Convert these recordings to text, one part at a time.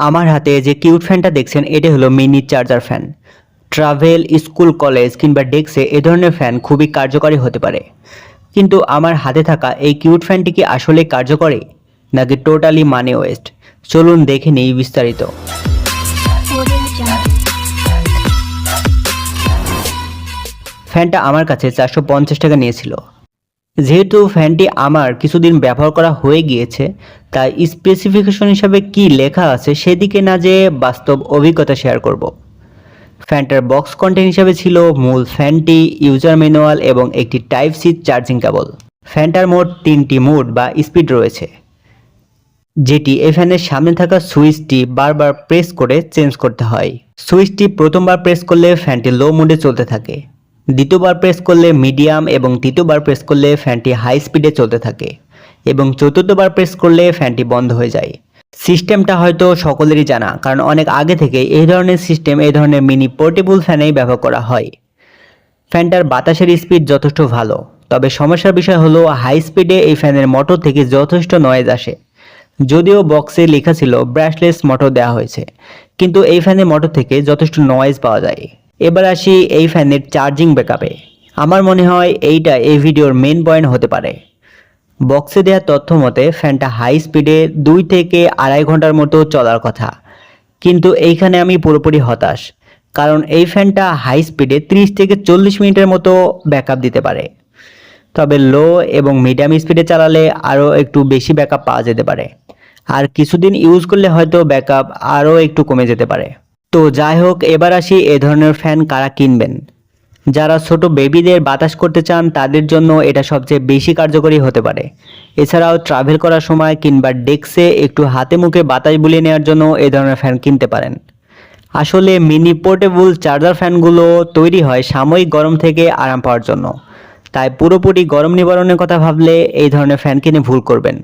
আমার হাতে যে কিউট ফ্যানটা দেখছেন এটা হলো mini charger fan. Travel, school, college কিংবা ডেস্কে এ ধরনের ফ্যান খুবই কার্যকরী হতে পারে। কিন্তু আমার হাতে থাকা এই কিউট ফ্যানটি কি আসলে কার্যকরী নাকি টোটালি মানি ওয়েস্ট? চলুন দেখে নিই বিস্তারিত। ফ্যানটা আমার কাছে 450 টাকা নিয়েছিল। যেহেতু ফ্যানটি আমার কিছুদিন ব্যবহার করা হয়ে গিয়েছে, তাই স্পেসিফিকেশন হিসাবে কি লেখা আছে সেদিকে না যেয়ে বাস্তব অভিজ্ঞতা শেয়ার করব। ফ্যানটার বক্স কন্টেন্ট হিসাবে ছিল মূল ফ্যানটি, ইউজার ম্যানুয়াল এবং একটি টাইপ সি চার্জিং কেবল। ফ্যানটার মোট 3টি মোড বা স্পিড রয়েছে, যেটি এই ফ্যানের সামনে থাকা সুইচটি বারবার প্রেস করে চেঞ্জ করতে হয়। সুইচটি প্রথমবার প্রেস করলে ফ্যানটি লো মোডে চলতে থাকে, দ্বিতীয়বার প্রেস করলে মিডিয়াম এবং তৃতীয়বার প্রেস করলে ফ্যানটি হাই স্পিডে চলতে থাকে এবং চতুর্থবার প্রেস করলে ফ্যানটি বন্ধ হয়ে যায়। সিস্টেমটা হয়তো সকলেরই জানা, কারণ অনেক আগে থেকে এই ধরনের সিস্টেম এই ধরনের মিনি পোর্টেবল ফ্যানেই ব্যবহার করা হয়। ফ্যানটার বাতাসের স্পিড যথেষ্ট ভালো, তবে সমস্যার বিষয় হলো হাই স্পিডে এই ফ্যানের মোটর থেকে যথেষ্ট নয়েজ আসে। যদিও বক্সে লেখা ছিল ব্রাশলেস মোটর দেওয়া হয়েছে, কিন্তু এই ফ্যানের মোটর থেকে যথেষ্ট নয়েজ পাওয়া যায়। এবার আসি এই ফ্যানের চার্জিং ব্যাকআপে। আমার মনে হয় এইটা এই ভিডিওর মেন পয়েন্ট হতে পারে। বক্সে দেওয়া তথ্য মতে ফ্যানটা হাই স্পিডে 2 থেকে 2.5 ঘন্টার মতো চলার কথা, কিন্তু এইখানে আমি পুরোপুরি হতাশ, কারণ এই ফ্যানটা হাই স্পিডে 30 থেকে 40 মিনিটের মতো ব্যাকআপ দিতে পারে। তবে লো এবং মিডিয়াম স্পিডে চালালে আরও একটু বেশি ব্যাকআপ পাওয়া যেতে পারে, আর কিছুদিন ইউজ করলে হয়তো ব্যাকআপ আরও একটু কমে যেতে পারে। তো যাই হোক, এবার আসি এ ধরনের ফ্যান কারা কিনবেন। যারা ছোট বেবিদের বাতাস করতে চান তাদের জন্য এটা সবচেয়ে বেশি কার্যকরী হতে পারে। এছাড়াও ট্রাভেল করার সময় কিংবা ডেস্কে একটু হাতে মুখে বাতাস বুলিয়ে নেওয়ার জন্য এই ধরনের ফ্যান কিনতে পারেন। আসলে মিনি পোর্টেবল চার্জার ফ্যানগুলো তৈরি হয় সাময়িক গরম থেকে আরাম পাওয়ার জন্য, তাই পুরোপুরি গরম নিবারণের কথা ভাবলে এই ধরনের ফ্যান কিনে ভুল করবেন।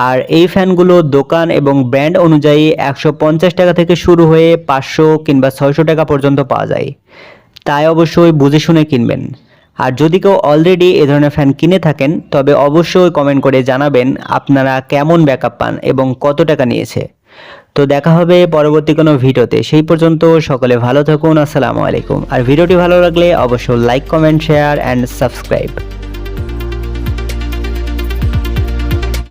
আর এই ফ্যানগুলো দোকান এবং ব্র্যান্ড অনুযায়ী 150 টাকা থেকে শুরু হয়ে 500 কিংবা 600 টাকা পর্যন্ত পাওয়া যায়, তাই অবশ্যই বুঝে শুনে কিনবেন। আর যদি কেউ অলরেডি এ ধরনের ফ্যান কিনে থাকেন তবে অবশ্যই কমেন্ট করে জানাবেন আপনারা কেমন ব্যাকআপ পান এবং কত টাকা নিয়েছে। তো দেখা হবে পরবর্তী কোনো ভিডিওতে, সেই পর্যন্ত সকলে ভালো থাকুন। আসসালামু আলাইকুম। আর ভিডিওটি ভালো লাগলে অবশ্যই like, comment, share and subscribe.